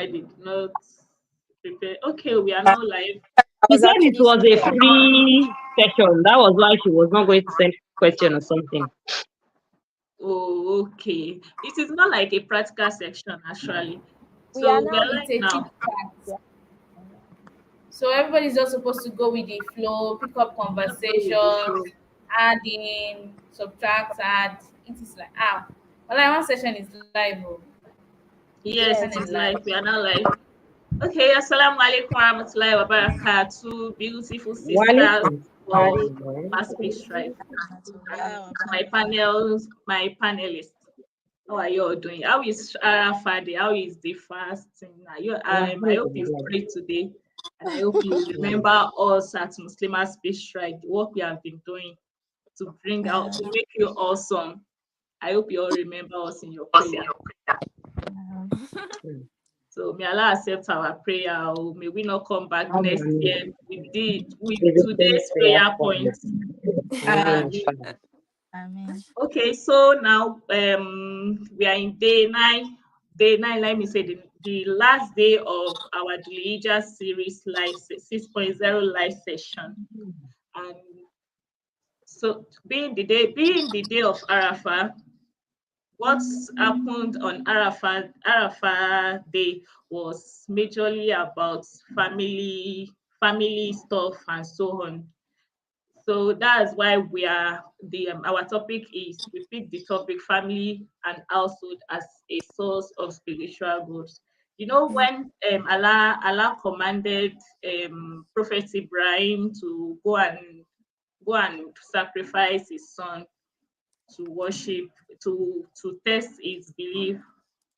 I did not prepare. Okay, we are now live. I She was said it actually was a scared. free session. That was why she was not going to send question or something. Oh, okay. It is not like a practical section actually. We are So we now are it's live a chit now. chat. So everybody's just supposed to go with the flow, pick up conversations, add in, subtract, add. It is like well, like one session is live. Oh. The Yes, session it is is live. live. We are now live. Okay, assalamu alaikum warahmatullahi wabarakatuh. Beautiful sisters Walaikum of salam. Mass Peace Tribe and my panelists. How are you all doing? How is Arafat? How is the fasting? I hope you've Alhamdulillah. prayed today, and I hope you remember us at Muslim Speech Tribe, the work we have been doing to bring out to make you awesome. I hope you all remember us in your prayer. So may Allah accept our prayer. Oh, may we not come back next year with Is the same today's prayer prayer point. points. Inshallah. Okay, so now we are in day 9. Day 9, let me say the last day of our Dhul Hijjah series live 6.0 live session. And so being the day of Arafah, what's happened on Arafah Day was majorly about family stuff and so on. So that's why we are our topic is we pick the topic family and household as a source of spiritual growth. You know when Allah commanded Prophet Ibrahim to go and sacrifice his son to worship to test his belief,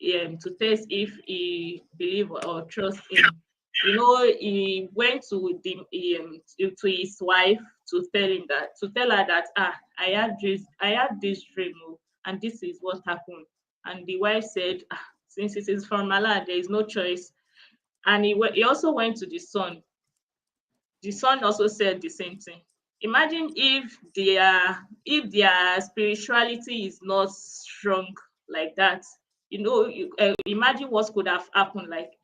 to test if he believe or trust him. You know, he went to his wife to tell her that I had this dream, oh, and this is what happened. And the wife said, since it is from Allah, there is no choice. And he also went to the son. The son also said the same thing. Imagine if their spirituality is not strong like that. Imagine what could have happened. Like,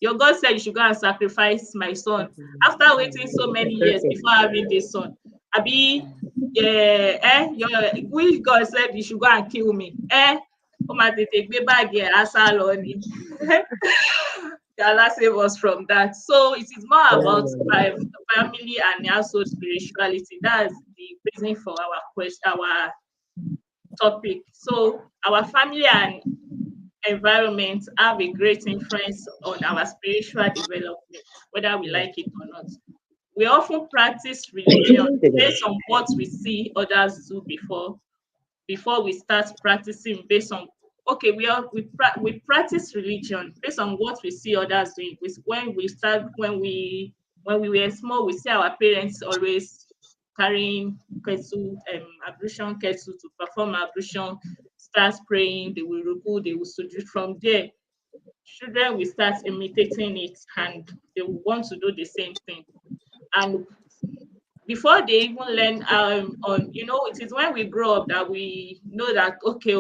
your God said you should go and sacrifice my son after waiting so many years before having this son. Abi, which God said you should go and kill me? Oh my, they take me back here, Asaloni. Allah save us from that. So it is more about family and household spirituality. That's the reason for our our topic. So our family and environment have a great influence on our spiritual development, whether we like it or not. We often practice religion based on what we see others do before we start practicing based on okay we practice religion based on what we see others doing. When we were small, we see our parents always carrying kettle, ablution kettle to perform ablution, start praying, they will ruku, they will sujood. From there children will start imitating it and they will want to do the same thing. And before they even learn it is when we grow up that we know that okay,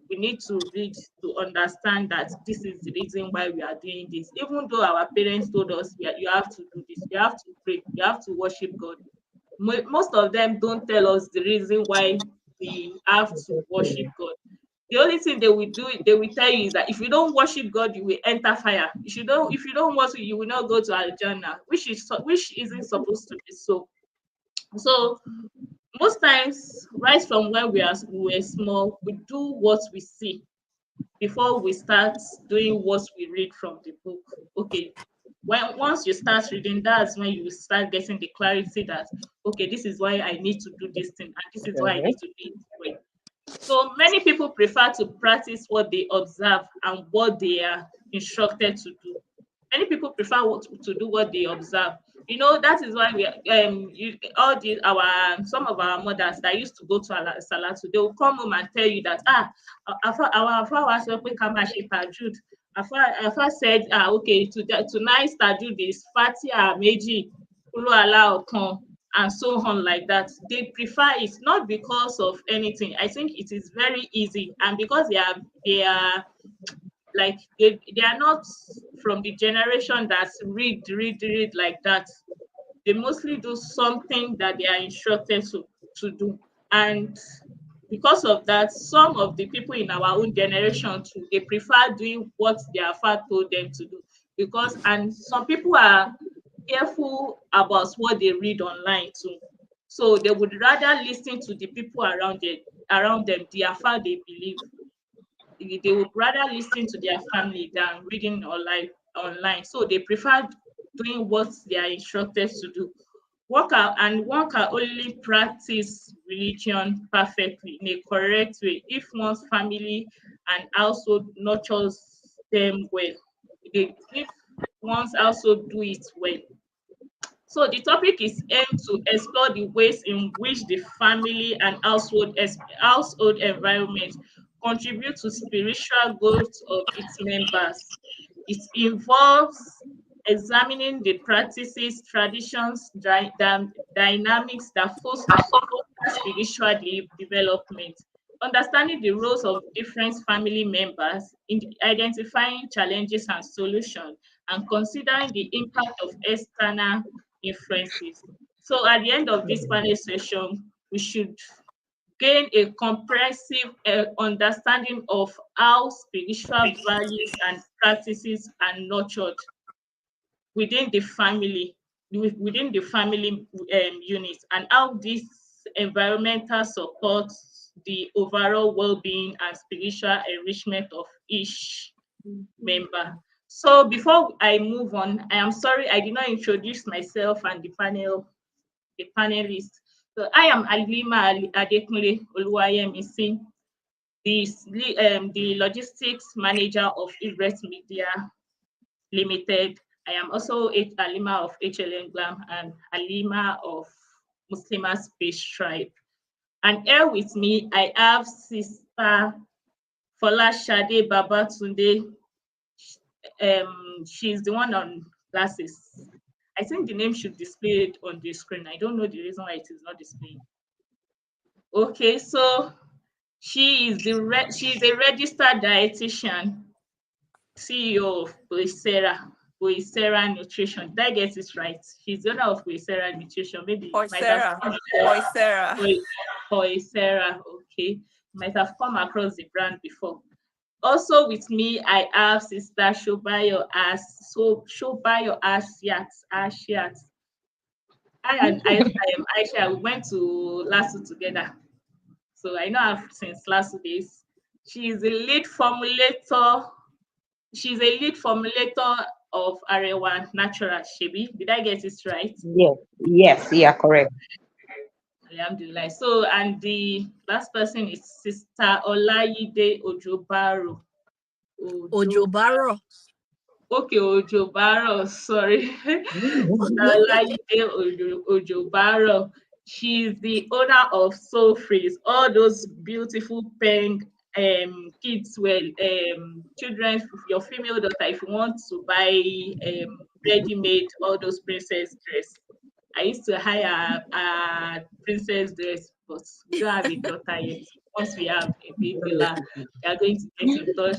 we need to read to understand that this is the reason why we are doing this. Even though our parents told us you have to do this, you have to pray, you have to worship God. Most of them don't tell us the reason why we have to worship God. The only thing they will tell you is that if you don't worship God, you will enter fire. If you don't worship, you will not go to Al-Jannah, which isn't supposed to be so. So most times, right from when we were small, we do what we see before we start doing what we read from the book. Okay, once you start reading, that's when you start getting the clarity that okay, this is why I need to do this thing, and this is why I need to do it this way. So many people prefer to practice what they observe and what they are instructed to do. Many people prefer to do what they observe. That is why some of our mothers that used to go to Salatu, they will come home and tell you that our was Tajud. Afa said okay, tonight Tajud is Fatia Meji, Kulu Allah Okan, and so on like that. They prefer it not because of anything. I think it is very easy, and because like they are not from the generation that's read like that. They mostly do something that they are instructed to do. And because of that, some of the people in our own generation too, they prefer doing what their father told them to do. Because and some people are careful about what they read online too. So they would rather listen to the people around them, the afar they believe. They would rather listen to their family than reading online. So they prefer doing what they are instructed to do. One can only practice religion perfectly in a correct way if one's family and household nurtures them well. If one's household do it well. So the topic is aimed to explore the ways in which the family and household environment contribute to spiritual growth of its members. It involves examining the practices, traditions, dynamics that foster spiritual development, understanding the roles of different family members in identifying challenges and solutions, and considering the impact of external influences. So at the end of this panel session, we should gain a comprehensive understanding of how spiritual values and practices are nurtured within the family, within the family unit, and how this environmental supports the overall well-being and spiritual enrichment of each member. So before I move on, I am sorry I did not introduce myself and the panelists. So I am Alima Adekunle Oluwayemisi, the logistics manager of Ibret Media Limited. I am also Alima of HLN Glam and Alima of Muslima Space Tribe. And here with me, I have Sister Folashade Babatunde. She's the one on glasses. I think the name should display it on the screen. I don't know the reason why it is not displaying. Okay, so she's a registered dietitian, CEO of Boisera Nutrition. Did I get it right? She's the owner of Boisera Nutrition. Maybe you might have Poisera. come Poisera. Boisera. Okay, you might have come across the brand before. Also with me, I have Sister Shobayo Asiat. I am Aisha. We went to LASU together. So I know her since last days. She is a lead formulator. She's a lead formulator of Arewa Natural Shebi. Did I get it right? Yes, yes, yeah, correct. Alhamdulillah. So and the last person is Sister Olayide Ojobaro. Ojobaro. Okay, Ojobaro, sorry. Sister Ojobaro. She's the owner of Soul Freeze, all those beautiful pen kids, well, children, your female daughter, if you want to buy ready-made, all those princess dress. I used to hire a princess dress, but we don't have a daughter yet. Once we have a baby, we are going to get in touch.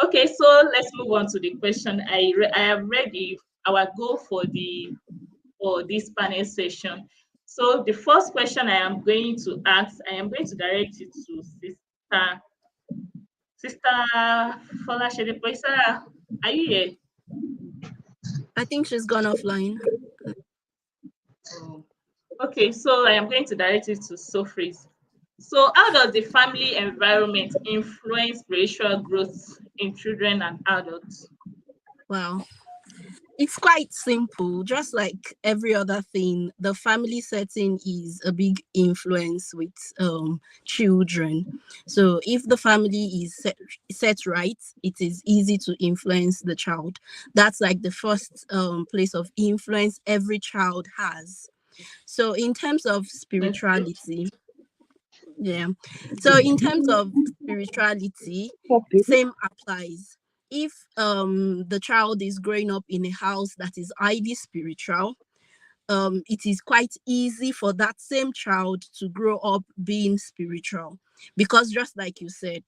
Okay, so let's move on to the question. I am ready. Our goal for this panel session. So the first question I am going to ask, I am going to direct it to Sister Folashade Poisara. Are you here? I think she's gone offline. Oh. Okay, so I am going to direct it to Sophries. So how does the family environment influence spiritual growth in children and adults? Wow. It's quite simple. Just like every other thing, the family setting is a big influence with children. So if the family is set right, it is easy to influence the child. That's like the first place of influence every child has. So in terms of Okay. spirituality, yeah. So in terms of spirituality, same applies. If the child is growing up in a house that is highly spiritual, it is quite easy for that same child to grow up being spiritual, because just like you said,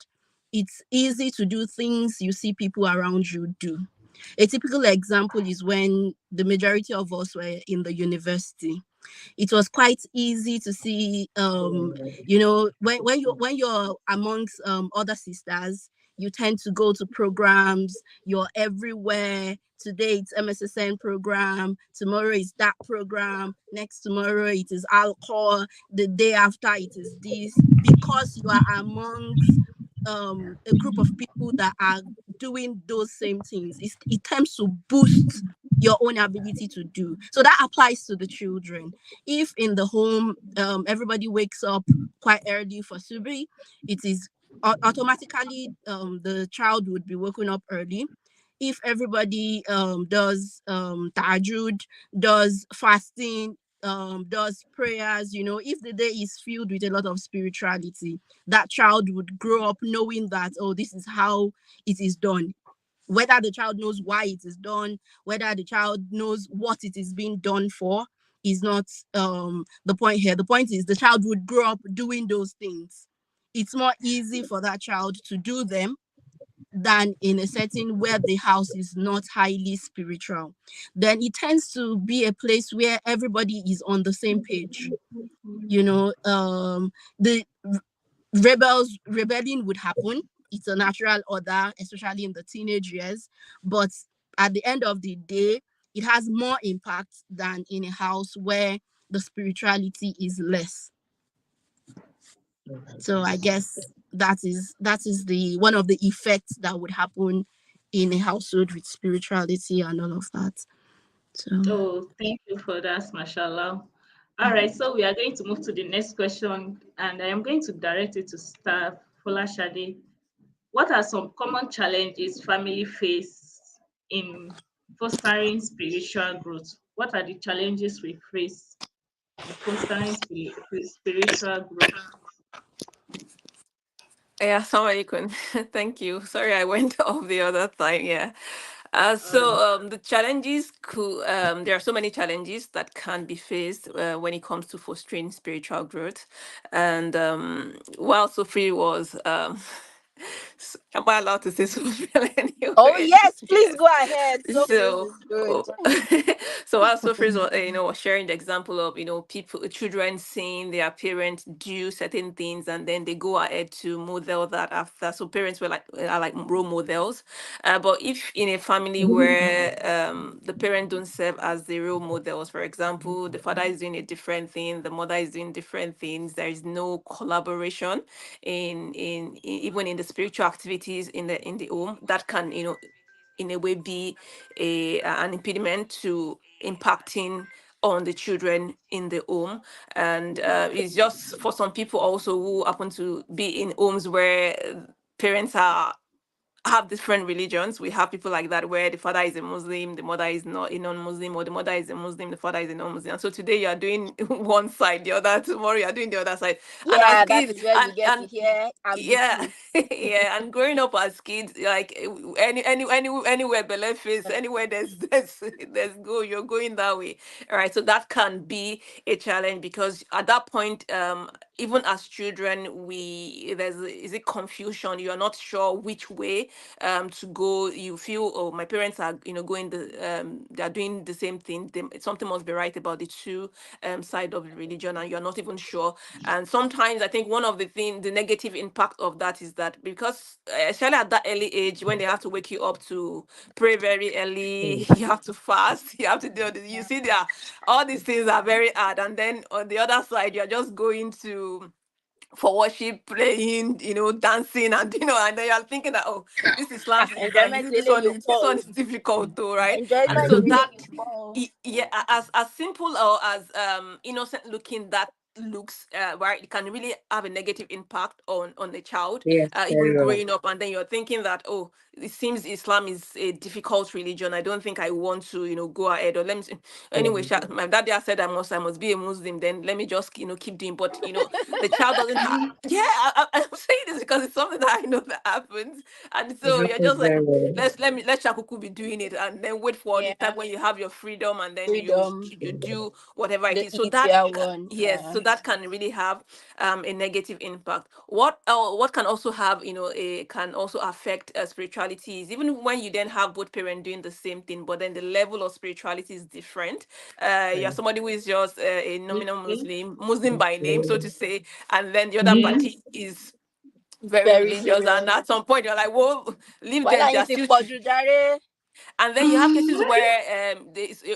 it's easy to do things you see people around you do. A typical example is when the majority of us were in the university. It was quite easy to see, when you're amongst other sisters, you tend to go to programs. You're everywhere. Today it's MSSN program, tomorrow is that program, next tomorrow it is alcohol, the day after it is this, because you are amongst a group of people that are doing those same things. It tends to boost your own ability to do. So that applies to the children. If in the home, everybody wakes up quite early for Subi, it is automatically, the child would be woken up early. If everybody does tajud, does fasting, does prayers, if the day is filled with a lot of spirituality, that child would grow up knowing that, oh, this is how it is done. Whether the child knows why it is done, whether the child knows what it is being done for, is not the point here. The point is the child would grow up doing those things. It's more easy for that child to do them than in a setting where the house is not highly spiritual. Then it tends to be a place where everybody is on the same page. The rebelling would happen. It's a natural order, especially in the teenage years. But at the end of the day, it has more impact than in a house where the spirituality is less. So I guess that is the one of the effects that would happen in a household with spirituality and all of that. So Oh, thank you for that, mashallah. All right, so we are going to move to the next question, and I am going to direct it to staff Folashade. What are some common challenges family face in fostering spiritual growth? What are the challenges we face in fostering spiritual growth? Yeah, assalamu alaikum. Thank you. Sorry, I went off the other time. Yeah. All right. The challenges could there are so many challenges that can be faced when it comes to fostering spiritual growth, and while Sophie was am I allowed to say Sophie oh anyway? yes, please Yes. go ahead. So feels So, is good. oh, so while Sophie was, was sharing the example of, children seeing their parents do certain things and then they go ahead to model that after. So parents are like role models. But if in a family where the parents don't serve as the role models, for example, the father is doing a different thing, the mother is doing different things, there is no collaboration even in the spiritual activities in the home, that can, in a way be an impediment to impacting on the children in the home. And it's just for some people also who happen to be in homes where parents have different religions. We have people like that where the father is a Muslim, the mother is not a non-Muslim, or the mother is a Muslim, the father is a non-Muslim. And so today you are doing one side, the other tomorrow you are doing the other side. And as Yeah, that kids, is where we get to and hear yeah, ambiguity. yeah, and growing up as kids, like anywhere below face, anywhere there's go, you're going that way. All right, so that can be a challenge because at that point, even as children, is it confusion? You're not sure which way to go. You feel, oh, my parents are going they're doing the same thing. Something must be right about the two side of the religion, and you're not even sure. And sometimes I think one of the negative impact of that is that because especially at that early age when they have to wake you up to pray very early, you have to fast, you have to do this. You see, there all these things are very hard, and then on the other side, you're just going to for worship, playing, dancing, and and then you're thinking that, oh, this Islam thing, like Enjoyment this really one you is call. difficult too, right? And Enjoyment so really that you call. yeah, as simple or as innocent looking that looks, right, it can really have a negative impact on the child, Yes, even very well. growing up, and then you're thinking that, oh, it seems Islam is a difficult religion, I don't think I want to go ahead, or let me anyway, my dad just said I must be a Muslim, then let me just keep doing. But the child doesn't have. Yeah, I'm saying this because it's something that I know that happens, and It so you're happens just like, very well. let Shakuku be doing it, and then wait for the Yeah, time when you have your freedom, and then you freedom. you do whatever it The is. So that easier one. yes, so that can really have a negative impact. What can also have, can also affect spirituality is even when you then have both parents doing the same thing, but then the level of spirituality is different. You're somebody who is just a nominal Okay. Muslim by name, so to say, and then the other Yes. party is very Very religious, and serious. at some point you're like, whoa, leave Well, them, I they're ain't still Jare. and then you have cases where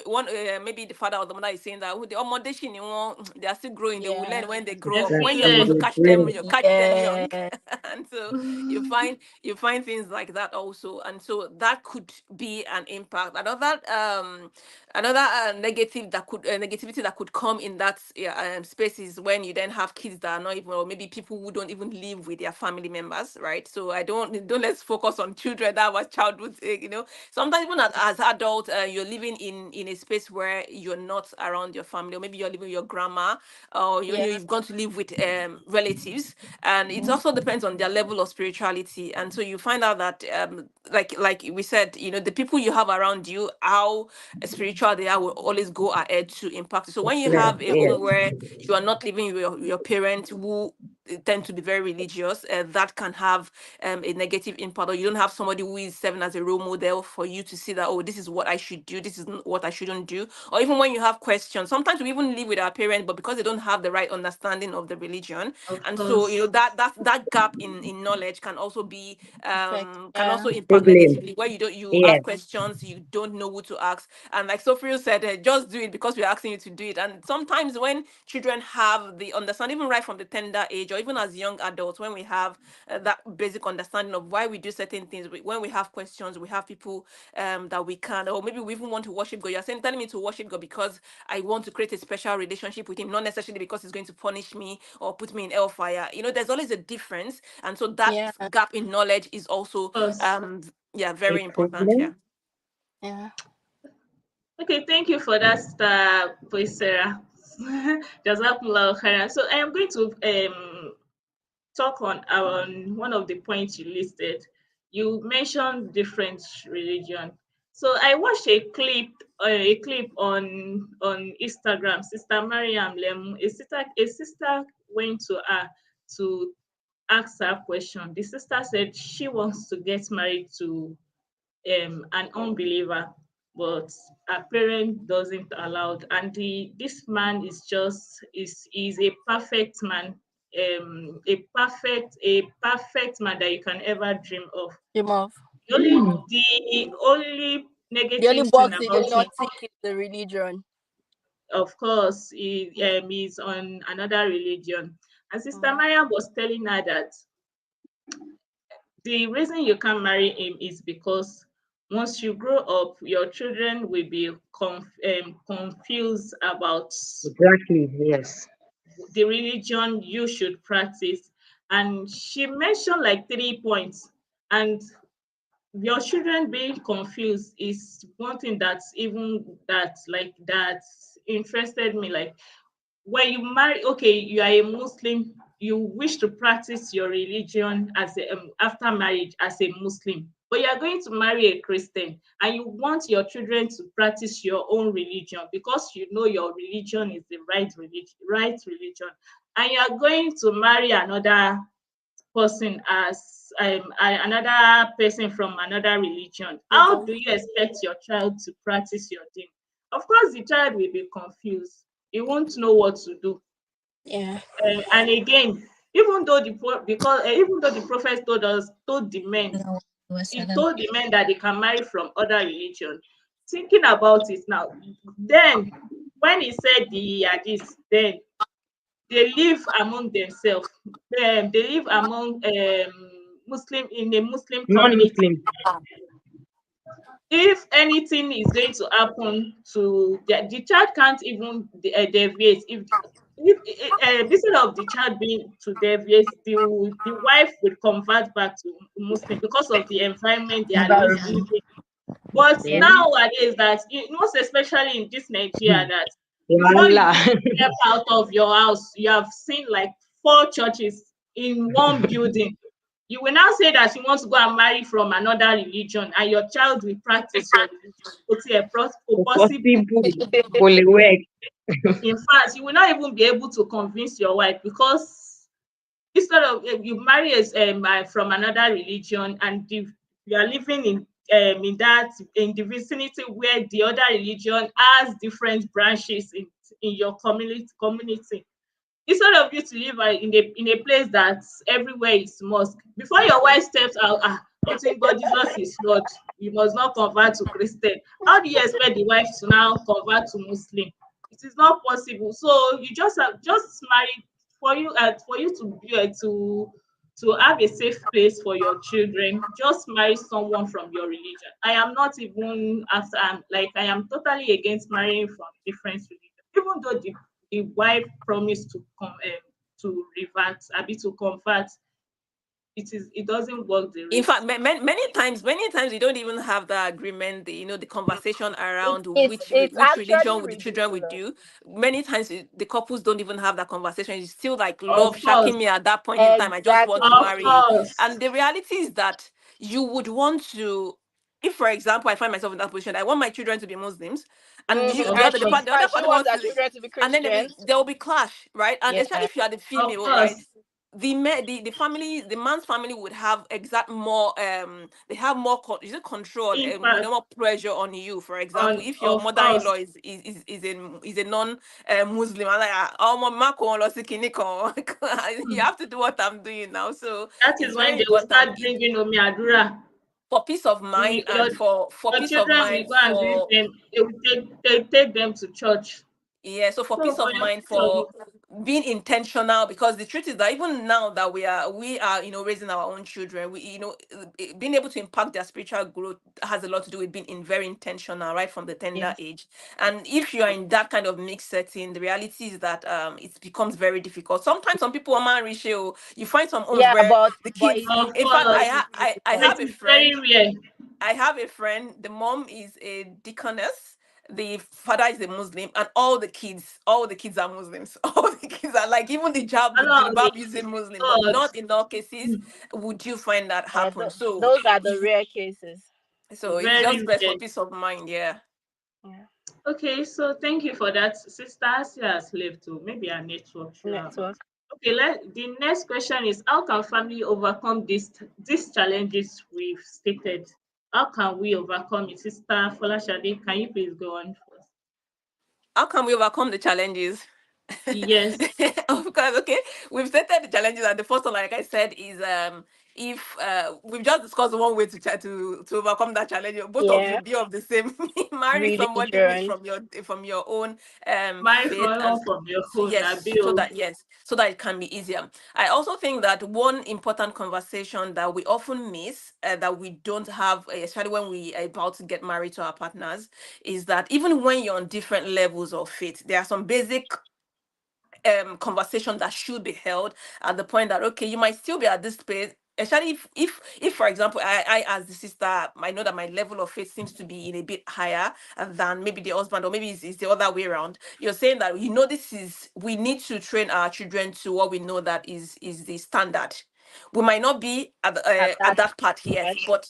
one maybe the father or the mother is saying that, "Oh, the accommodation you want, they are still growing, they will Yeah. learn when they grow up." When you're Exactly. supposed to Yes. They catch them, bring you catch them young. Yeah. And so you find things like that also, and so that could be an impact. Another negative that could negativity that could come in that space is when you then have kids that are not even, or maybe people who don't even live with their family members, right? So I don't let's focus on children. That was childhood, sometimes even as adult, you're living in a space where you're not around your family, or maybe you're living with your grandma, or Yeah. you've gone to live with relatives, and it also depends on their level of spirituality. And so you find out that like we said, the people you have around you, how spiritual they are, will always go ahead to impact you. So when you that. have a Yes. home where you are not living with your parents who tend to be very religious, that can have a negative impact, or you don't have somebody who is serving as a role model for you to see that, oh, this is what I should do, this is what I shouldn't do. Or even when you have questions, sometimes we even live with our parents, but because they don't have the right understanding of the religion, Of and so course. that gap in knowledge can also be Perfect. can Yeah. also impact Problem. negatively, where you Yes. have questions, you don't know who to ask. And like Sophia said, just do it because we're asking you to do it. And sometimes when children have the understanding, even right from the tender age, or even as young adults, when we have that basic understanding of why we do certain things, when we have questions, we have people that we can, or maybe we even want to worship God. You're saying, telling me to worship God because I want to create a special relationship with Him, not necessarily because He's going to punish me or put me in hellfire. There's always a difference. And so that Yeah. gap in knowledge is also, Of course. A very important problem. here. Yeah. Okay, thank you for that star, please, Sarah. Jazakumullah khairan. So I am going to talk on one of the points you listed. You mentioned different religion. So I watched a clip on Instagram. Sister Mariam Lemu, a sister went to her to ask her question. The sister said she wants to get married to an unbeliever, but her parent doesn't allow. And this man is a perfect man, a perfect man that you can ever dream of. Dream of. The only The only negative thing box he did about him, not tick is the religion. of course, Yeah. is on another religion. And Sister Mm. Maya was telling her that the reason you can't marry him is because once you grow up, your children will be confused about Exactly. Yes. the religion you should practice. And she mentioned like 3 points. And your children being confused is one thing that interested me. Like when you marry, okay, you are a Muslim, you wish to practice your religion after marriage as a Muslim, but you are going to marry a Christian and you want your children to practice your own religion because you know your religion is the right religion, and you are going to marry another person as another person from another religion. How Religion. do you expect your child to practice your thing? Of course, the child will be confused. He won't know what to do. Yeah. And again, even though the prophet told the men, he told the men that they can marry from other religion. Thinking about it now, then when he said the hadith, then they live among themselves. They live among Muslim in a Muslim community. Non-Muslim. If anything is going to happen to the child, can't even deviate. If instead of the child being to deviate, the wife would convert back to Muslim because of the environment they are Environment. living. But Yes. nowadays, that most especially in this Hmm. Nigeria, that before you Voila. step out of your house, you have seen like 4 churches in one building. You will now say that you want to go and marry from another religion, and your child will practice your religion. It's a possible. Possible. Fully work. In fact, you will not even be able to convince your wife, because instead of you marry as from another religion, and you are living in the vicinity where the other religion has different branches in your community. Instead of you to live in a place that everywhere is mosque, before your wife steps out, you think God Jesus is Lord, you must not convert to Christian. How do you expect the wife to now convert to Muslim? It is not possible. So you just marry, for you to be to have a safe place for your children. Just marry someone from your religion. I am not even after I'm like I am totally against marrying from different religion, even though the wife promised to to revert, to convert. It doesn't work the In fact, race. many times you don't even have the agreement, the conversation It, around it's which actually religion with the children would ridiculous. do. Many times the couples don't even have that conversation. It's still like Of love course, shacking me at that point in time. I just want to of marry Exactly. you. course. And the reality is that you would want to, if for example I find myself in that position, I want my children to be Muslims, and Hmm. you Of the And other course, she the other and she party wants wants her to, children to be and then Christians. there will be clash, right? And Yeah. especially if you are the of female, right? course. The family, the man's family would have exact more they have more is it control, Impact more pressure on you. For example, on, if your of course. mother-in-law is a non Muslim, and like oh my ma ko lo si kini kan," you Hmm. have to do what I'm doing now. So That it's is when very they will important start bringing Omi Adura. for peace of You, mind, and for your peace of children will mind go and greet for them. They take them to church. yeah, so for So peace for of your mind, peace of for being intentional, because the truth is that even now that we are raising our own children, we being able to impact their spiritual growth has a lot to do with being very intentional right from the tender Yes. age. And if you are in that kind of mixed setting, the reality is that it becomes very difficult. Sometimes some people are man ratio. You find some homes Yeah, where the but kids. it's of In fact, course, very I it have difficult. a is very friend. rare. I have a friend. The mom is a deaconess. The father is a Muslim, and all the kids are Muslims. All the kids are like, even the Allah, jilbab using Muslim, but God, not in all cases would you find that Yeah, happen. So, those are the rare cases. it's very just best for rare. peace of mind. Yeah. Yeah. Okay, so thank you for that. Sister Asia has left too. Maybe our network should have. Network. Okay, the next question is, how can family overcome these challenges we've stated? How can we overcome it? Sister Folashade, can you please go on first? How can we overcome the challenges? Yes. Of course, okay. We've stated the challenges, and the first one, like I said, is if we've just discussed one way to try to overcome that challenge. Both of you Yeah. be of the same, marry somebody who is Religion. from your own Marry faith, and someone from your so phone, yes, Abiel. so that it can be easier. I also think that one important conversation that we often miss, that we don't have, especially when we are about to get married to our partners, is that even when you're on different levels of faith, there are some basic conversation that should be held at the point that, okay, you might still be at this place, especially if for example, I as the sister, I know that my level of faith seems to be in a bit higher than maybe the husband, or maybe it's the other way around. You're saying that, this is, we need to train our children to what we know that is the standard. We might not be At at that that part yet, yes. but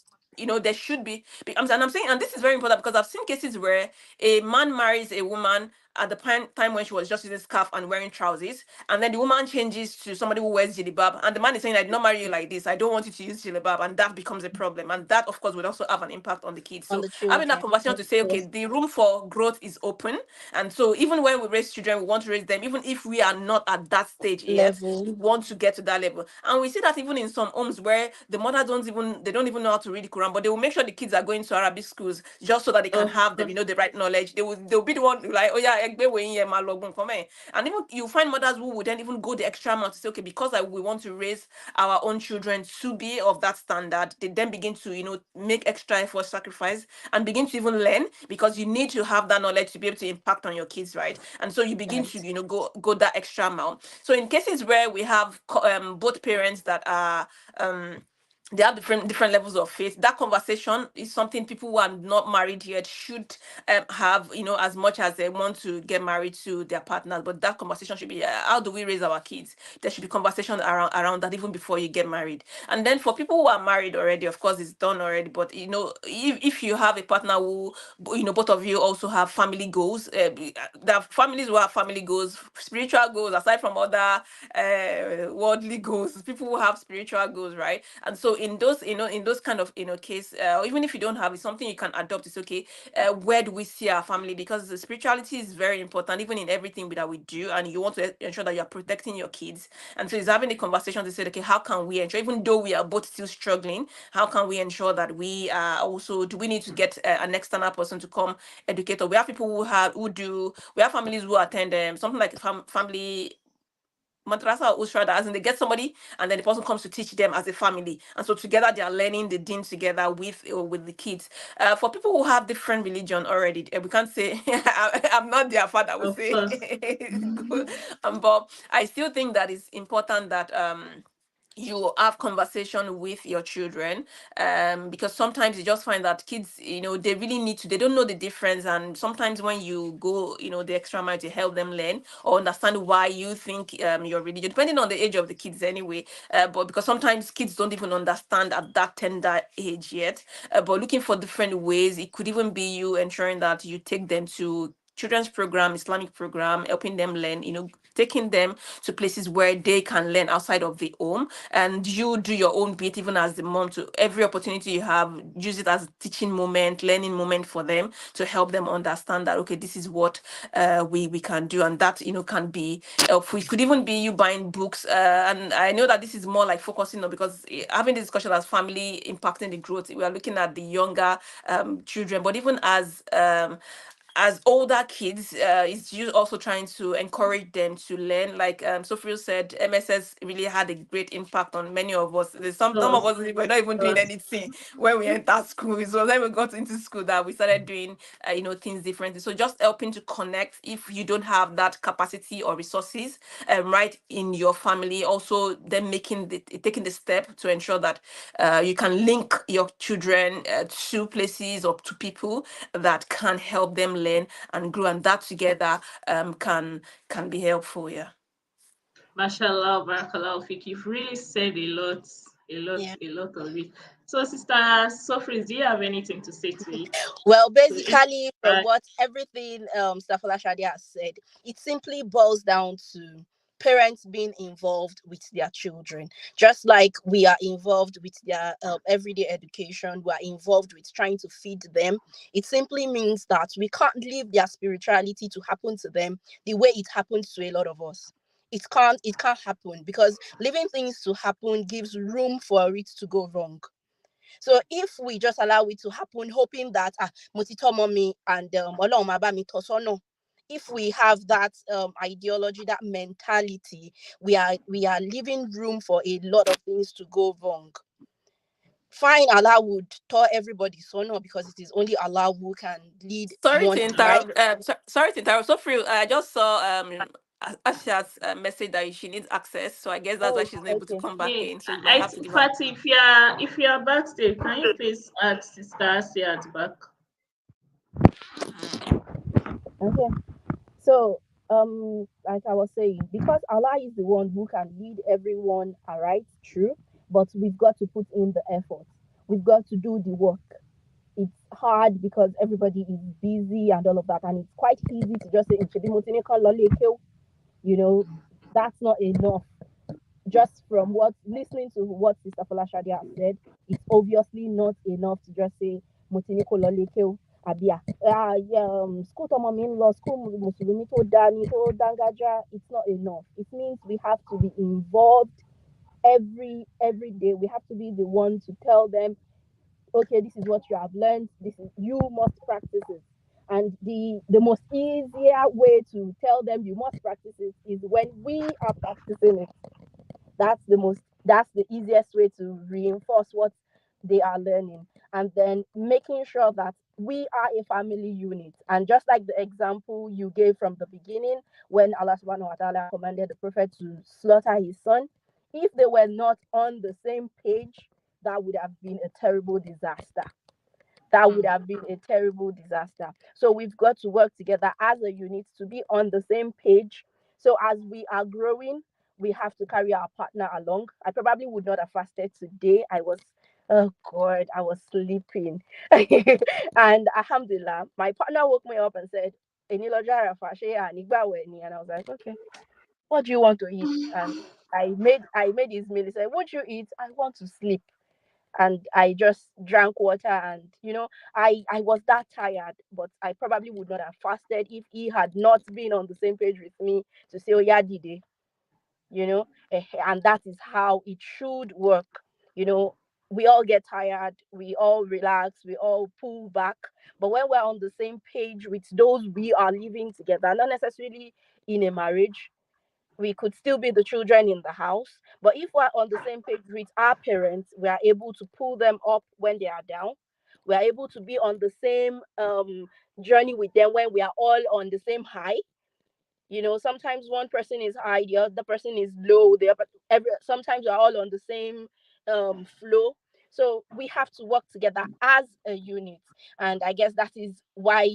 there should be. And I'm saying, and this is very important, because I've seen cases where a man marries a woman at the time when she was just using scarf and wearing trousers, and then the woman changes to somebody who wears jilibab, and the man is saying, "I did not marry you like this. I don't want you to use jilibab," and that becomes a problem, and that of course would also have an impact on the kids. On So the having that children. conversation Of to say, okay, course. the room for growth is open, and so even when we raise children, we want to raise them, even if we are not at that stage yet, Level. we want to get to that level. And we see that even in some homes where the mother don't even know how to read the Quran, but they will make sure the kids are going to Arabic schools just so that they can Of have course. the right knowledge. They'll be the one like, oh yeah, egbe we in here, ma logbon for me. And even you find mothers who would then even go the extra mile to say, okay, because we want to raise our own children to be of that standard, they then begin to make extra effort, sacrifice, and begin to even learn, because you need to have that knowledge to be able to impact on your kids, right? And so you begin to Right. go that extra mile. So in cases where we have both parents that are they have different levels of faith. That conversation is something people who are not married yet should have, as much as they want to get married to their partners. But that conversation should be, how do we raise our kids? There should be conversation around that even before you get married. And then for people who are married already, of course it's done already. But if you have a partner who, both of you also have family goals, there are families who have family goals, spiritual goals, aside from other worldly goals. People who have spiritual goals, right? And so in those, in those kind of, case, even if you don't have, it's something you can adopt. It's okay. Where do we see our family? Because the spirituality is very important, even in everything that we do, and you want to ensure that you're protecting your kids. And so it's having a conversation to say, okay, how can we ensure, even though we are both still struggling, how can we ensure that we also, do we need to get an external person to come educate? Or we have people we have families who attend something like family madrasa or usra, as in they get somebody and then the person comes to teach them as a family, and so together they are learning the deen together with the kids. For people who have different religion already, we can't say I'm not their father, I would Of say. course. Good. But I still think that it's important that you have conversation with your children, because sometimes you just find that kids, they really need to, they don't know the difference. And sometimes when you go, the extra mile to help them learn or understand why you think your religion, depending on the age of the kids anyway, but because sometimes kids don't even understand at that tender age yet, but looking for different ways, it could even be you ensuring that you take them to children's program, Islamic program, helping them learn, taking them to places where they can learn outside of the home. And you do your own bit, even as the mom, to every opportunity you have, use it as a teaching moment, learning moment for them, to help them understand that, okay, this is what we can do. And that, can be helpful. It could even be you buying books. And I know that this is more like focusing on, because having this discussion as family impacting the growth, we are looking at the younger children, but even as older kids, it's you also trying to encourage them to learn. Like Sophia said, MSS really had a great impact on many of us. There's some of Of us were not even doing course. anything when we entered school. So then we got into school that we started doing things differently. So just helping to connect if you don't have that capacity or resources right in your family. Also then taking the step to ensure that you can link your children to places or to people that can help them learn and grow, and that together can be helpful. Yeah. Mashallah, barakallah, Fik. You've really said Yeah. a lot of it. So, Sister Sophie, do you have anything to say to it? Well, To it? basically, from what everything Stafola Shadi has said, it simply boils down to parents being involved with their children. Just like we are involved with their everyday education, we are involved with trying to feed them. It simply means that we can't leave their spirituality to happen to them the way it happens to a lot of us. It can't happen, because leaving things to happen gives room for it to go wrong. So if we just allow it to happen, hoping that motito mommy and Ọlọ́run máa bá mi tọ́ sọ́nà, if we have that ideology, that mentality, we are leaving room for a lot of things to go wrong. Fine, Allah would tell everybody sọ́nà, because it is only Allah who can lead Sorry one to right. interrupt. Sorry to interrupt. So free. I just saw Asha's message that she needs access, so I guess that's why Oh, she's not able to okay. come back Yeah, in. So you might have to give her. Fatty, if you are backstage, can you please add Sister Asia at the back? Okay. So, like I was saying, because Allah is the one who can lead everyone aright, true, but we've got to put in the effort. We've got to do the work. It's hard because everybody is busy and all of that, and it's quite easy to just say, "Nchebi mo ti ní kán lọ lé kéwú." You know, that's not enough. Just from what listening to what Sister Folashade has said, it's obviously not enough to just say Motiniko Lolekeo Abia. School to mommy in law, school Musulumi to Dani to Dangaja, it's not enough. It means we have to be involved every day. We have to be the one to tell them, okay, this is what you have learned, this is you must practice it. And the most easier way to tell them you must practice it is when we are practicing it. That's the easiest way to reinforce what they are learning, and then making sure that we are a family unit. And just like the example you gave from the beginning, when Allah subhanahu wa ta'ala commanded the prophet to slaughter his son, if they were not on the same page, that would have been a terrible disaster. That would have been a terrible disaster. So we've got to work together as a unit to be on the same page. So as we are growing, we have to carry our partner along. I probably would not have fasted today. Oh God, I was sleeping. And alhamdulillah, my partner woke me up and said, "Eniloja Rafa, ṣé ànígbààwẹ̀ ni?" And I was like, okay, what do you want to eat? And I made his meal. He said, "Won't you eat? I want to sleep." And I just drank water, and I was that tired, but I probably would not have fasted if he had not been on the same page with me to say, "Oh yeah, Dide," and that is how it should work. you know we all get tired, we all relax, we all pull back, but when we're on the same page with those we are living together, not necessarily in a marriage, we could still be the children in the house. But if we're on the same page with our parents, we are able to pull them up when they are down. We are able to be on the same journey with them when we are all on the same high. Sometimes one person is high, the other person is low. Sometimes we're all on the same flow. So we have to work together as a unit. And I guess that is why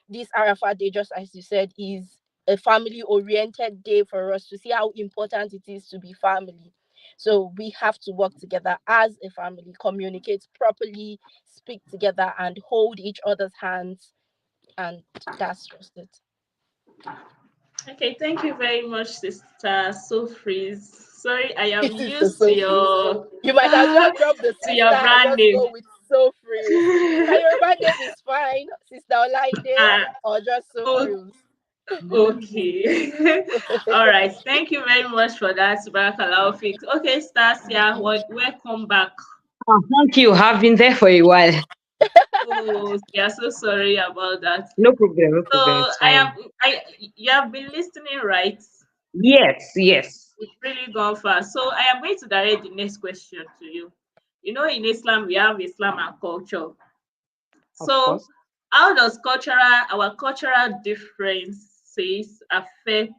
this Arafat Day, just as you said, is a family oriented day for us to see how important it is to be family. So we have to work together as a family, communicate properly, speak together, and hold each other's hands. And that's just it. Okay, thank you very much, Sister Sophries. Sorry, I am Sister used to Sophie. your You might as well drop the to sister your and brand just name. go with Sophries. My Yoruba name is fine, Sister Olaide, Ah, or just oh, Sophries. okay. All right. Thank you very much for that, Barakallahu Fik. Okay, Stasia, welcome back. Thank you. I've been there for a while. Oh, yeah, so sorry about that. No problem. No So problem. It's fine. you have been listening, right? Yes. Yes. It's really gone far. So I am going to direct the next question to you. In Islam, we have Islam and culture. Of So course. how does our cultural differences affect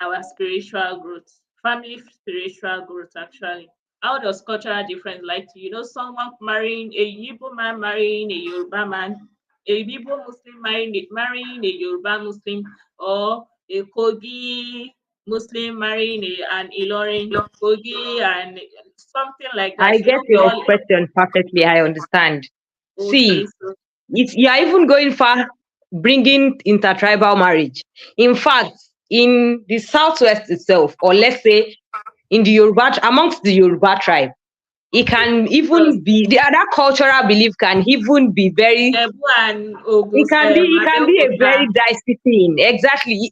our spiritual growth, family spiritual growth actually? How does cultural difference, like someone marrying a Igbo man, marrying a Yoruba man, a Igbo Muslim marrying a Yoruba Muslim, or a Kogi Muslim marrying an Ilorin Kogi, and something like I that. get We your all question perfectly. I understand. okay. See, So you are even going far, bringing intertribal marriage. In fact, in the southwest itself, or let's say in the Yoruba, amongst the Yoruba tribe, it can because even be the other cultural belief can even be very. Ijebu and Ogun, It can be a Abeokuta. very dicey thing. Exactly.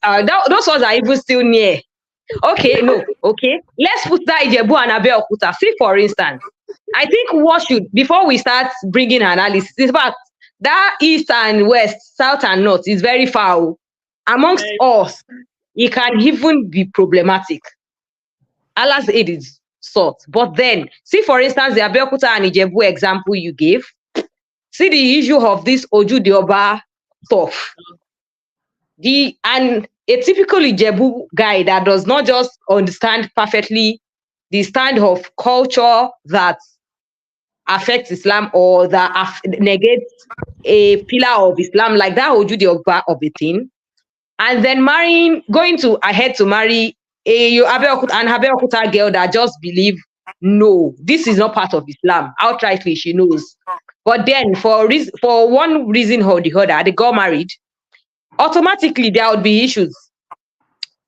Those ones are even still near. Okay, no, okay. Let's put that Ijebu and Abeokuta. See, for instance, I think what should, before we start bringing analysis, in fact, that east and west, south and north is very far. Amongst Very us, it can even be problematic. Allah's aid is sought. But then, see, for instance, the Abeokuta and Ijebu example you gave, see the issue of this Oju Dioba stuff. And a typical Ijebu guy that does not just understand perfectly the stand of culture that affects Islam or that negates a pillar of Islam, like that Oju Dioba of a thing, and then going to ahead to marry a Abeokuta girl that just believe, no, this is not part of Islam. Outrightly, she knows. But then, for one reason or the other, they got married. Automatically, there would be issues.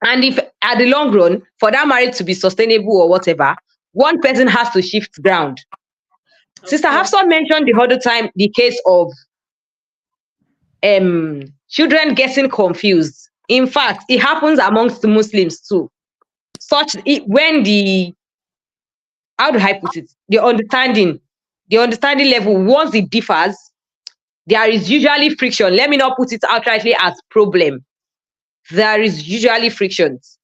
And if at the long run, for that marriage to be sustainable or whatever, one person has to shift ground. of Sister course. Hafsa mentioned the other time the case of children getting confused. In fact, it happens amongst the Muslims too. When how do I put it? The understanding level, once it differs, there is usually friction. Let me not put it outrightly as problem. There is usually frictions.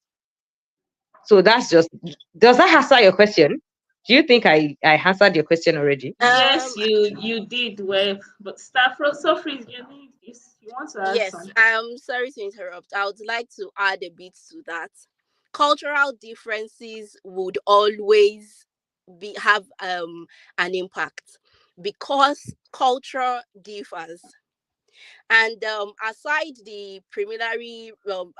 So that's just, does that answer your question? Do you think I answered your question already? Yes, you did well, but staff Sophie, you want to add Yes, something? sorry to interrupt. I would like to add a bit to that. Cultural differences would always have an impact because culture differs. And aside the preliminary,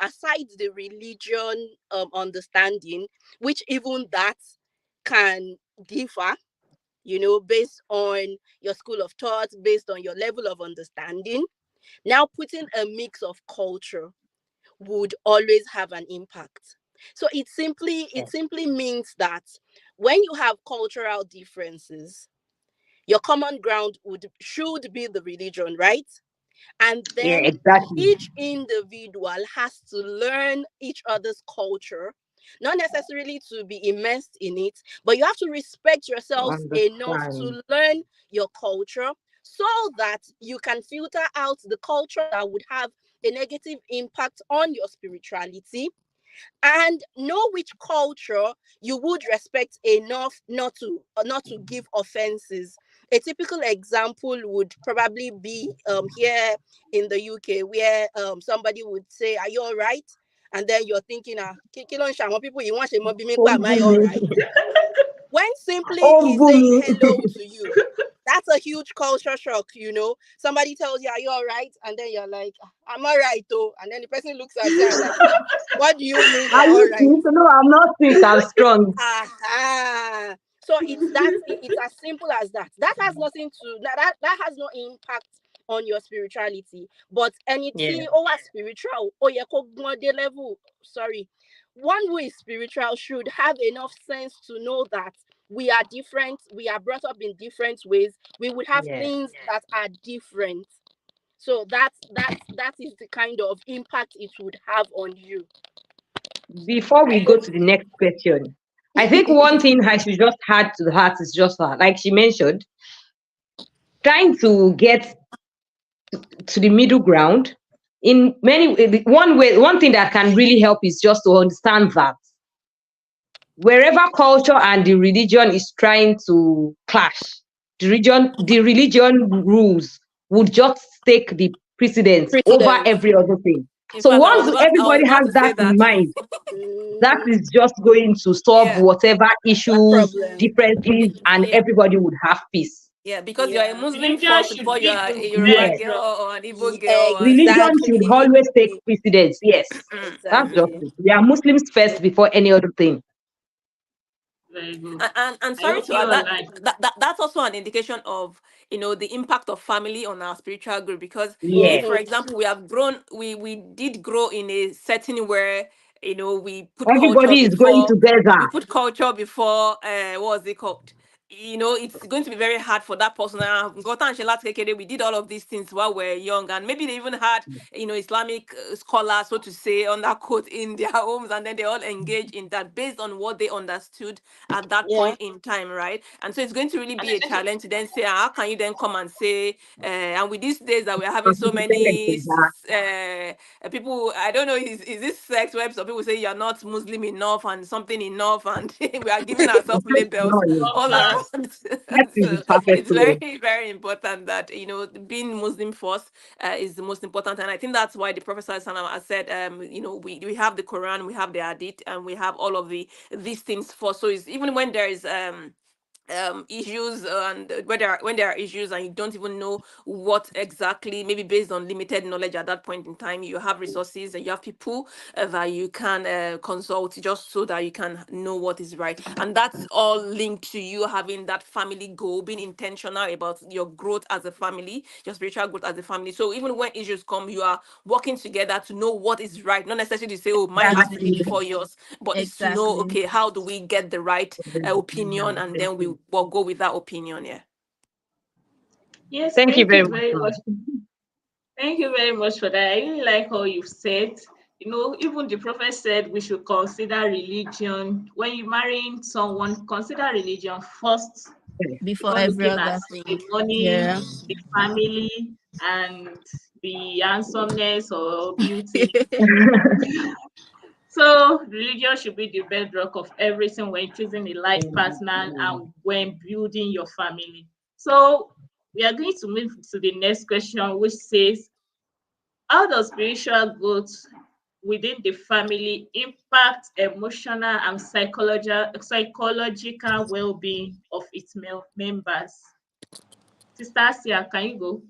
aside the religion understanding, which even that can differ, based on your school of thought, based on your level of understanding. Now, putting a mix of culture would always have an impact. So it simply means that when you have cultural differences, your common ground should be the religion, right? And Yeah, then exactly. each individual has to learn each other's culture, not necessarily to be immersed in it, but you have to respect yourselves enough Understand. to learn your culture so that you can filter out the culture that would have a negative impact on your spirituality, and know which culture you would respect enough not to give offenses. A typical example would probably be here in the UK, where somebody would say, "Are you all right?" And then you're thinking, "Kí ló ń ṣe àwọn people you want to be me, am I all right?" When simply Oh, he's saying boom. hello to you, that's a huge culture shock. Somebody tells you, "Are you all right?" And then you're like, "I'm all right, though." And then the person looks at you and like, "What do you mean Are you're all you right?" sick? No, I'm not sick. I'm strong. Aha. So it's as simple as that. That has nothing to that has no impact on your spirituality. But Yeah. anything over spiritual, level, sorry. One who is spiritual should have enough sense to know that we are different, we are brought up in different ways, we would have Yeah. things that are different. So that is the kind of impact it would have on you. Before we go to the next question, I think one thing I should just add to the heart is just like she mentioned, trying to get to the middle ground. In one thing that can really help is just to understand that wherever culture and the religion is trying to clash, the religion rules would just take the precedence over Precedence. every other thing. In So fact, once I was everybody about has to that say in that. mind, that Mhm. is just going to solve Yeah. whatever issues, Problem. differences, and Yeah. everybody would have peace. Yeah, because you're a Yeah. Muslim Religion first should before be you're the a Yoruba Yes, girl backdrop. or an Igbo girl or religion should Exactly. always take precedence. Yes, that's just Exactly. it. We are Muslims first before any other thing. Very good. and I sorry hope to you add all that, like. that's also an indication of the impact of family on our spiritual growth, because if, Yes, for Mm-hmm. example, we did grow in a setting where we put culture everybody is going before together. what was it called, it's going to be very hard for that person. We did all of these things while we're young, and maybe they even had Islamic scholars, so to say, on that quote in their homes, and then they all engage in that based on what they understood at that Yeah. point in time, right? And so it's going to really be a challenge to then say, how can you then come and say, and with these days that we're having so many people, I don't know, is this sex web? Some people say you're not Muslim enough and something enough, and we are giving ourselves labels No, yes. all around. That is the So perfect it's word. very, very important that being Muslim first is the most important, and I think that's why the Prophet Sallallahu Alaihi Wasallam has said, we have the Quran, we have the Hadith, and we have all of these things first. So it's even when there is issues, and when there are issues and you don't even know what exactly, maybe based on limited knowledge at that point in time, you have resources and you have people that you can consult, just so that you can know what is right. And that's all linked to you having that family goal, being intentional about your growth as a family, your spiritual growth as a family. So even when issues come, you are working together to know what is right, not necessarily to say, oh, mine has to be Exactly. before yours, but it's to know, Exactly. okay, how do we get the right opinion, and then we will go with that opinion. Yeah. Yes, Thank you thank very you much, very much. ma'am. Thank you very much for that. I really like how you've said. Even the prophet said we should consider religion. When you're marrying someone, consider religion first Before before every looking at other thing. the money, Yeah. the family, and the handsomeness or beauty. So religion should be the bedrock of everything when choosing a life partner and when building your family. So we are going to move to the next question, which says, how does spiritual growth within the family impact emotional and psychological well-being of its members? Sister Asia, can you go?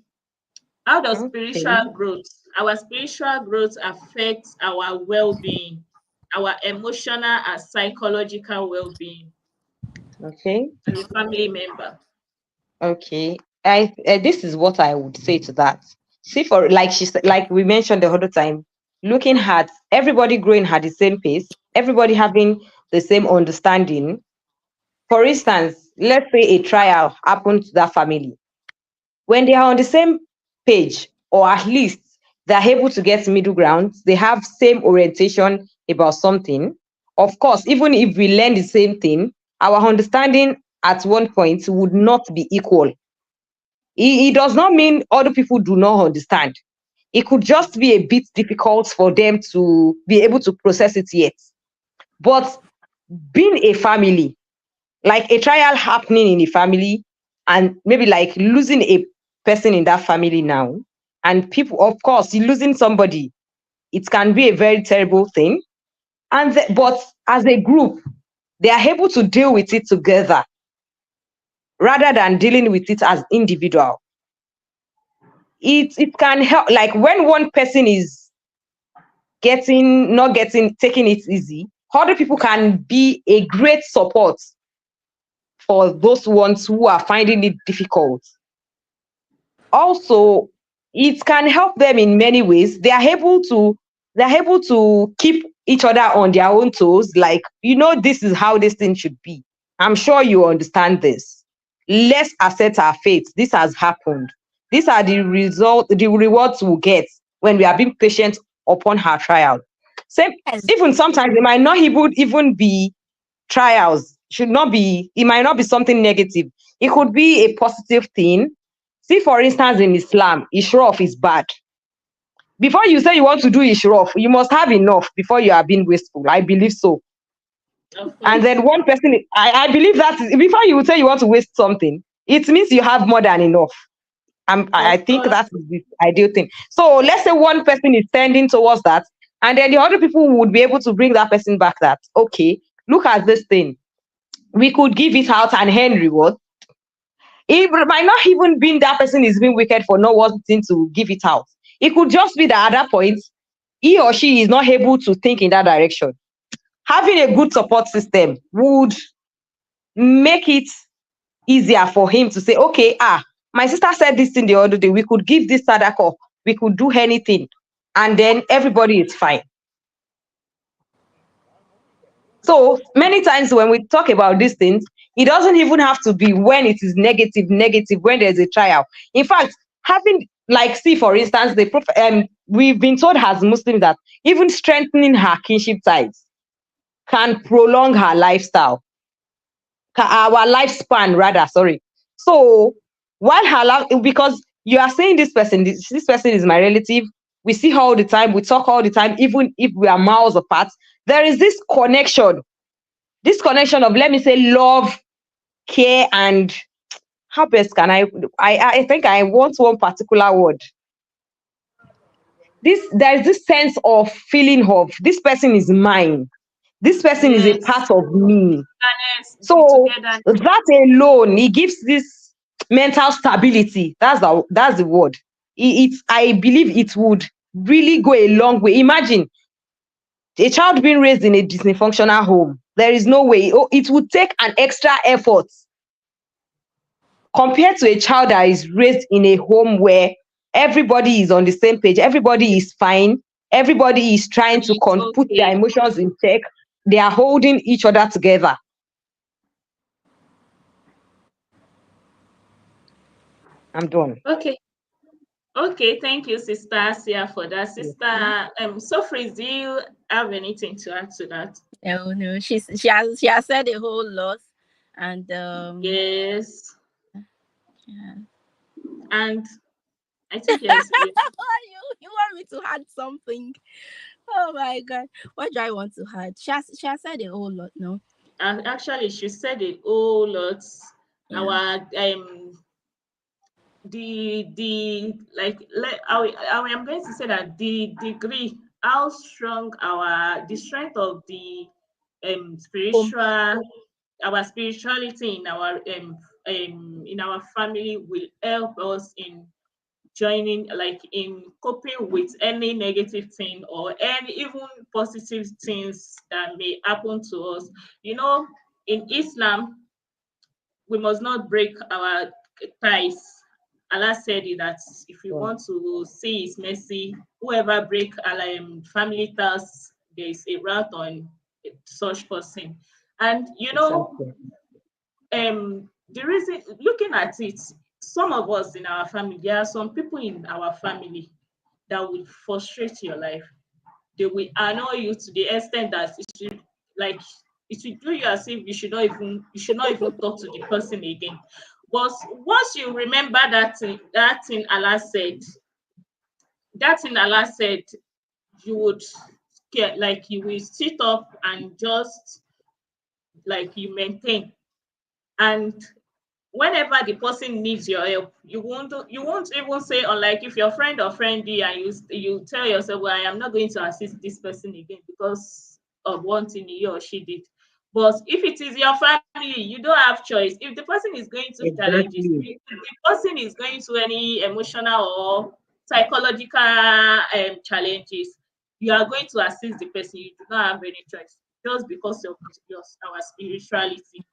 How does Okay. our spiritual growth affect our well-being, our emotional and psychological well-being Okay. as a family member? Okay. This is what I would say to that. See, for like she said, like we mentioned the other time, looking at everybody growing at the same pace, everybody having the same understanding. For instance, let's say a trial happened to that family. When they are on the same page, or at least they're able to get middle ground, they have same orientation about something. Of course, even if we learn the same thing, our understanding at one point would not be equal. It does not mean other people do not understand. It could just be a bit difficult for them to be able to process it yet. But being a family, like a trial happening in a family, and maybe like losing a person in that family now, and people, of course, you losing somebody, it can be a very terrible thing. But as a group, they are able to deal with it together rather than dealing with it as individual. It can help, like when one person is getting not getting taking it easy, other people can be a great support for those ones who are finding it difficult. Also, it can help them in many ways. They are able to keep each other on their own toes, like, this is how this thing should be. I'm sure you understand this. Let's accept our fate. This has happened. These are the rewards we'll get when we are being patient upon our trial. Same, Yes. even sometimes it might not even be trials. It might not be something negative. It could be a positive thing. See, for instance, in Islam, Ishraf is bad. Before you say you want to do Ishraf, you must have enough before you are being wasteful. I believe so. Of And course. then one person, I believe that before you say you want to waste something, it means you have more than enough. I Of think course. that is the ideal thing. So let's say one person is tending towards that, and then the other people would be able to bring that person back that, okay, look at this thing. We could give it out and hand reward. It might not even be that person is being wicked for not wanting to give it out. It could just be that at that point, he or she is not able to think in that direction. Having a good support system would make it easier for him to say, okay, my sister said this thing the other day, we could give this sadaqah, we could do anything, and then everybody is fine. So many times when we talk about these things, it doesn't even have to be when it is negative, when there's a trial. In fact, having, like, see, for instance, we've been told as Muslims that even strengthening her kinship ties can prolong her lifestyle, our lifespan rather, sorry. So while because you are saying this person is my relative, we see her all the time, we talk all the time, even if we are miles apart, there is this connection of, let me say, love, care, and how best can I think I want one particular word. There's this sense of feeling of this person is mine. This person is a Yes. part of me. Togetherness, the So togetherness. that alone, it gives this mental stability. That's the word. I believe it would really go a long way. Imagine a child being raised in a dysfunctional home. There is no way. It would take an extra effort compared to a child that is raised in a home where everybody is on the same page, everybody is fine, everybody is trying to It's put their okay. emotions in check, they are holding each other together. I'm done. Okay. Okay, thank you, Sister Asia, for that. Mhm. Sister Sophie, do you have anything to add to that? Oh no, she has said a whole lot, and Yes. yeah. And I think yes, please. You want me to add something? Oh my god, what do I want to add? She has said a whole lot. No, And actually, she said a whole lot. yeah, Our the like I am going to say that the degree how strong the strength of the Home. spiritual our spirituality in our family will help us in joining, like in coping with any negative thing or any even positive things that may happen to us. You know, in Islam, we must not break our ties. Allah said it that if you Mm. want to see His mercy, whoever break Allah family ties, there is a wrath on such person. And you know, Exactly. the reason, looking at it, some of us in our family, there are some people in our family that will frustrate your life. They will annoy you to the extent that like it will do you as if you should not even talk to the person again. But once you remember that thing Allah said, you would get, like, you will sit up and just, like, you maintain. And whenever the person needs your help, you won't even say, unlike if your friend or friendly, and you tell yourself, well, I am not going to assist this person again because of one thing he or she did. But if it is your family, you don't have choice. If the person is going to challenges, Exactly. if the person is going to any emotional or psychological challenges, you are going to assist the person. You do not have any choice, just because of our spirituality.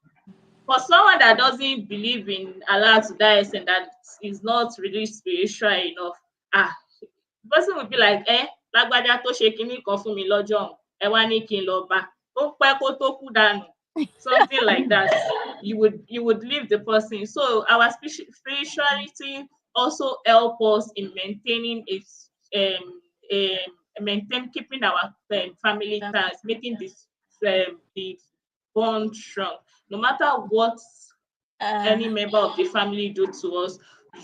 For someone that doesn't believe in Allah to that extent, that is not really spiritual enough, the person will be like, lágbájá tó ṣe kinní kan fún mi lọ́jọ́ ọ̀hún, ẹ wá ní kí n lọ bá, ó pẹ́ kó tó kú dànù, something like that. You would leave the person. So our spirituality also help us in maintaining its keeping our family ties, making this the bond strong. No matter what Uh, any member of the family do to us,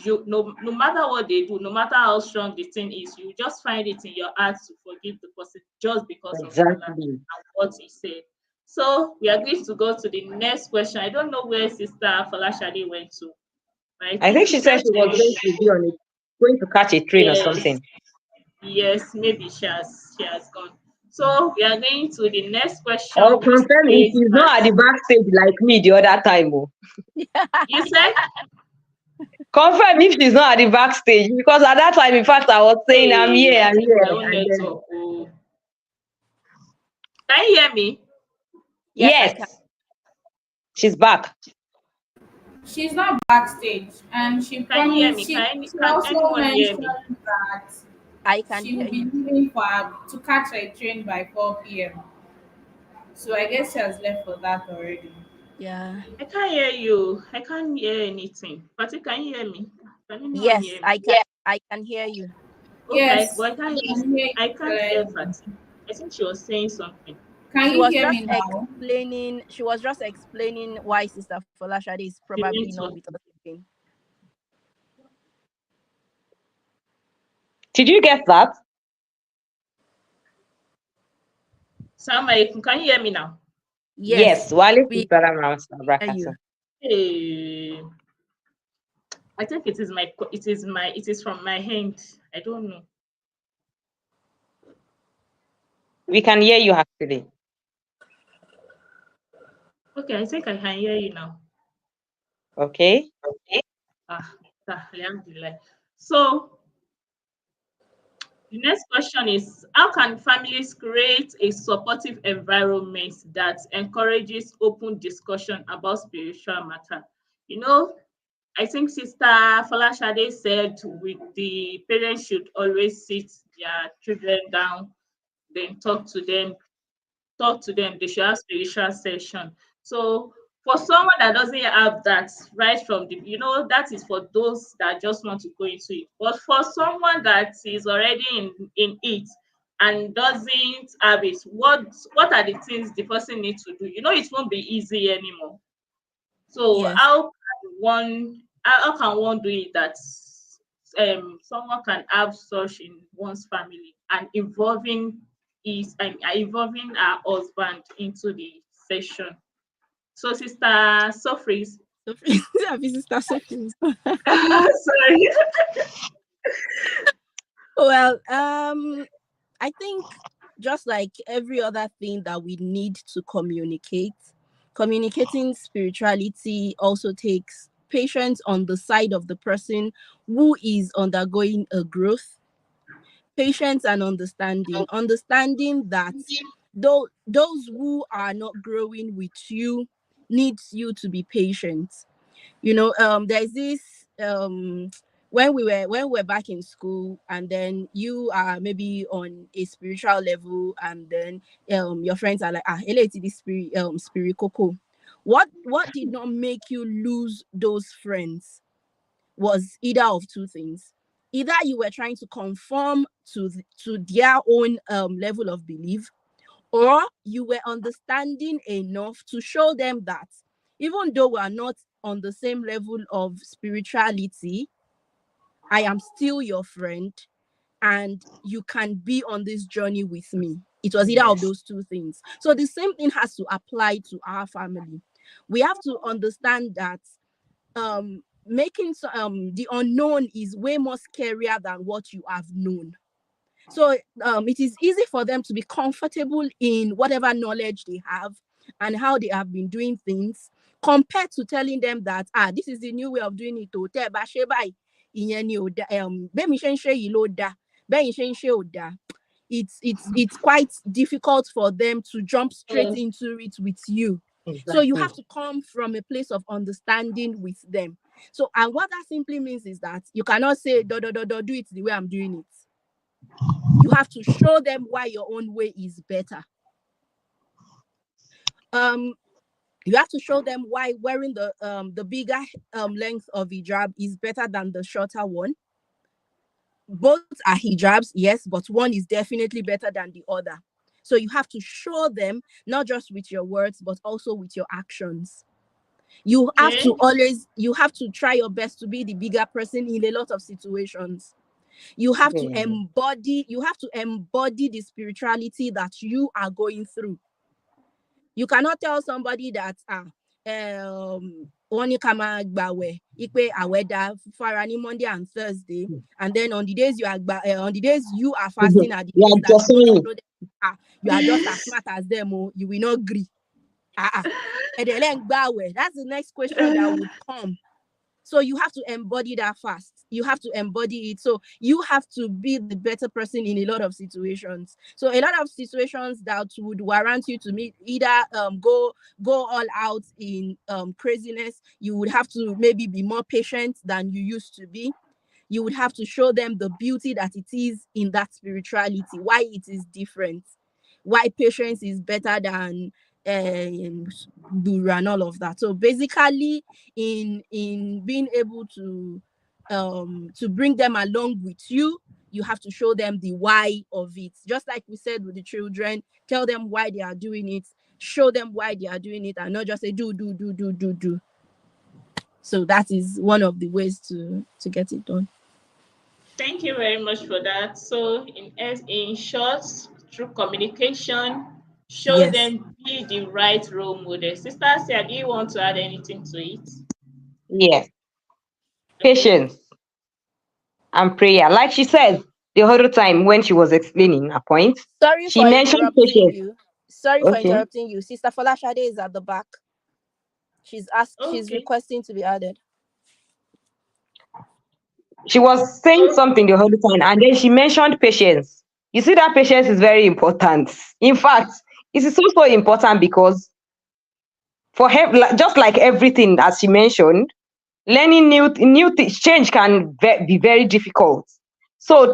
no matter what they do, no matter how strong the thing is, you just find it in your heart to forgive the person just because of Allah Exactly. and what he said. So we are going to go to the next question. I don't know where Sister Falashade went to. I I think think she she said said she was going to be on it, going to catch a train or yes, something. yes, maybe she has gone. So we are going to the next Or question, which confirm if says she's not at that the backstage like me the other time. Oh. you said, Confirm if she's not at the backstage because at that time, in fact, I was saying hey, I I'm think here, my own and then network. Oh, can you hear me? yes, I can. yes, she's back. She's not backstage, and she Can you hear promised. me? She Can also anyone hear mentioned me? that I can she will hear be you. leaving to catch a train by 4 p.m. So I guess she has left for that already. Yeah. I can't hear you. I can't hear anything. Pati, can you hear me? Can anyone Yes, hear me? I can. I can hear you. Okay, Yes, but I can hear I you can't hear clearly. Pati. I think she was saying something. Can She you was hear just me now? explaining. She was just explaining why Sister Folashade is The probably not network. with us again. Did you get that? Salam alaikum. Can you hear me now? Yes. Yes, Wale we hear Brakata. you. Hey, I think it is from my hand. I don't know. We can hear you actually. Okay, I think I can hear you now. Okay. Ah, alhamdulillah. So the next question is, how can families create a supportive environment that encourages open discussion about spiritual matter? You know, I think Sister Falashade said the parents should always sit their children down, then talk to them. They should have spiritual session. So for someone that doesn't have that right from that is for those that just want to go into it. But for someone that is already in it and doesn't have it, what are the things the person needs to do? It won't be easy anymore. So Yes. how can one do it that someone can have such in one's family and involving our husband into the session? So Sister Sophie's Sister Sophie. sorry. Well, I think just like every other thing that we need to communicate, communicating spirituality also takes patience on the side of the person who is undergoing a growth, patience and understanding that those who are not growing with you needs you to be patient. There's this when we were back in school, and then you are maybe on a spiritual level, and then your friends are like, eleti this spirit coco. What did not make you lose those friends was either of two things. Either you were trying to conform to their own level of belief, or you were understanding enough to show them that even though we are not on the same level of spirituality, I am still your friend and you can be on this journey with me. It was either of Yes. those two things. So the same thing has to apply to our family. We have to understand that the unknown is way more scarier than what you have known. So it is easy for them to be comfortable in whatever knowledge they have and how they have been doing things, compared to telling them that this is the new way of doing it. Oh, tẹ́ ẹ bá ṣe báyìí, ìyẹn ni ò dá, bẹ́mi ṣe ń ṣe yìí ló dá, bẹ́yìn ṣe ń ṣe ò dá. It's quite difficult for them to jump straight into it with you. So you have to come from a place of understanding with them. So, and what that simply means is that you cannot say, do it the way I'm doing it. You have to show them why your own way is better. You have to show them why wearing the bigger length of hijab is better than the shorter one. Both are hijabs, yes, but one is definitely better than the other. So you have to show them, not just with your words, but also with your actions. You have to try your best to be the bigger person in a lot of situations. You have to embody the spirituality that you are going through. You cannot tell somebody that one kama gbawe ipe aweda farani Monday and Thursday, and then on the days you are fasting at the days that you don't know them, you are just as smart as them, you will not agree. That's the next question that would come. So you have to embody that fast. You have to embody it. So you have to be the better person in a lot of situations. So a lot of situations that would warrant you to either go all out in craziness. You would have to maybe be more patient than you used to be. You would have to show them the beauty that it is in that spirituality, why it is different, why patience is better than and all of that. So basically, in being able to bring them along with you, you have to show them the why of it. Just like we said with the children, tell them why they are doing it, show them why they are doing it, and not just say do. So that is one of the ways to get it done. Thank you very much for that. So, in short, through communication, show Yes. them, be the right role model. Sister Sia, do you want to add anything to it? Yes. Okay. Patience and prayer. Like she said the other time when she was explaining her point, Sorry she for mentioned interrupting patience. you. Sorry for Okay. interrupting you. Sister Folashade is at the back. She's Okay. requesting to be added. She was saying So, something the other time, and then she mentioned patience. You see, that patience is very important. In fact, it is so important because for her, just like everything, as she mentioned, learning change can be very difficult. So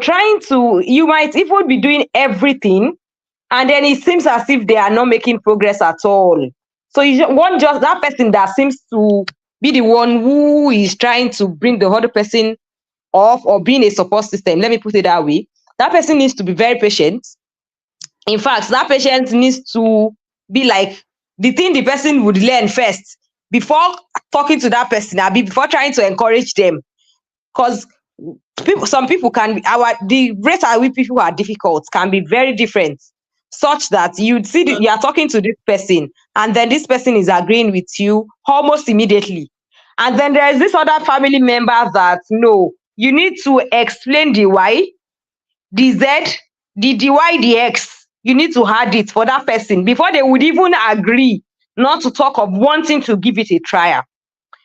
you might even be doing everything, and then it seems as if they are not making progress at all. So you want just that person that seems to be the one who is trying to bring the other person off, or being a support system. Let me put it that way. That person needs to be very patient. In fact, that patient needs to be like the thing the person would learn first before talking to that person, before trying to encourage them. Because some people can be the rate at which people are difficult can be very different, such that you'd see you are talking to this person, and then this person is agreeing with you almost immediately. And then there is this other family member that no, you need to explain the why, the Z, the dy dx, you need to add it for that person before they would even agree, not to talk of wanting to give it a trial.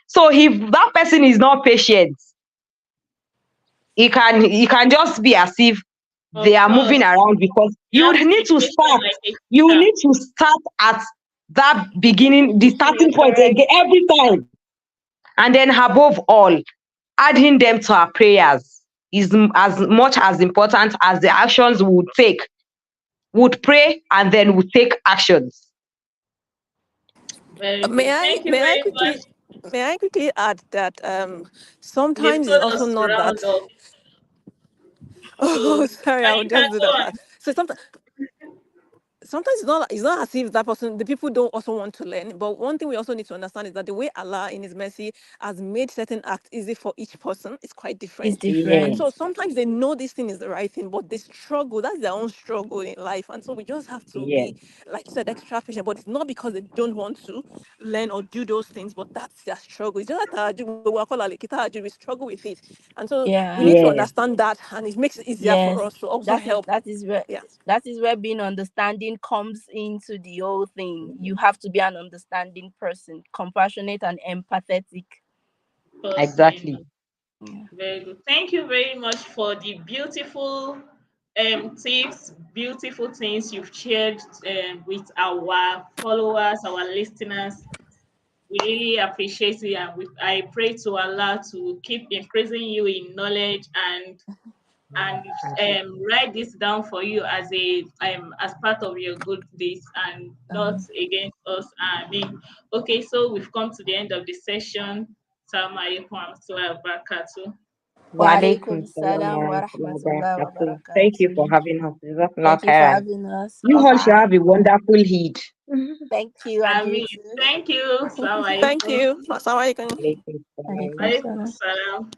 So if that person is not patient, it can just be as if they Of are moving course, around, because you you have to need be to patient start. like a You teacher. need to start at that beginning, the You're starting point correct. again every time. And then above all, adding them to our prayers is as much as important as the actions we would take. Would pray and then would take actions. Very May good. I Thank you may I very quickly much. may I quickly add that You've sometimes it's told also us to not round that. up. Oh, So sorry, I you would can just do go that on. fast. So sometimes it's not as if that person, the people don't also want to learn. But one thing we also need to understand is that the way Allah in his mercy has made certain acts easy for each person is quite It's different. And Yeah, so different. sometimes they know this thing is the right thing, but they struggle. That's their own struggle in life. And so we just have to yeah, be, like you said, extra patient. But it's not because they don't want to learn or do those things, but that's their struggle. It's just like we struggle with it. And so we Yeah. need to yeah, understand that, and it makes it easier for Yes. us to also That is help. that is where Yeah. that is where being understanding comes into the whole thing. You have to be an understanding person, compassionate and empathetic. exactly. Person. Very good. Thank you very much for the beautiful tips, beautiful things you've shared with our followers, our listeners. We really appreciate it, and I pray to Allah to keep increasing you in knowledge and write this down for you as part of your good deeds and not against us. I mean, okay, so we've come to the end of the session. Assalamu alaikum warahmatullahi wabarakatuh. Wa Wa alaikum alaikum salam salam wa wa rahmatullahi wa rahmatullahi wa barakatuh. Thank you for barakatuh. having us. Jazakallah Thank you for khairan. having us. You all should Bye. have a wonderful Eid. Thank you, and I you mean, too. thank you. Assalamu Thank alaikum. you. Assalamu alaikum. Alaikum salam. Alaikum Alaikum salam. salam.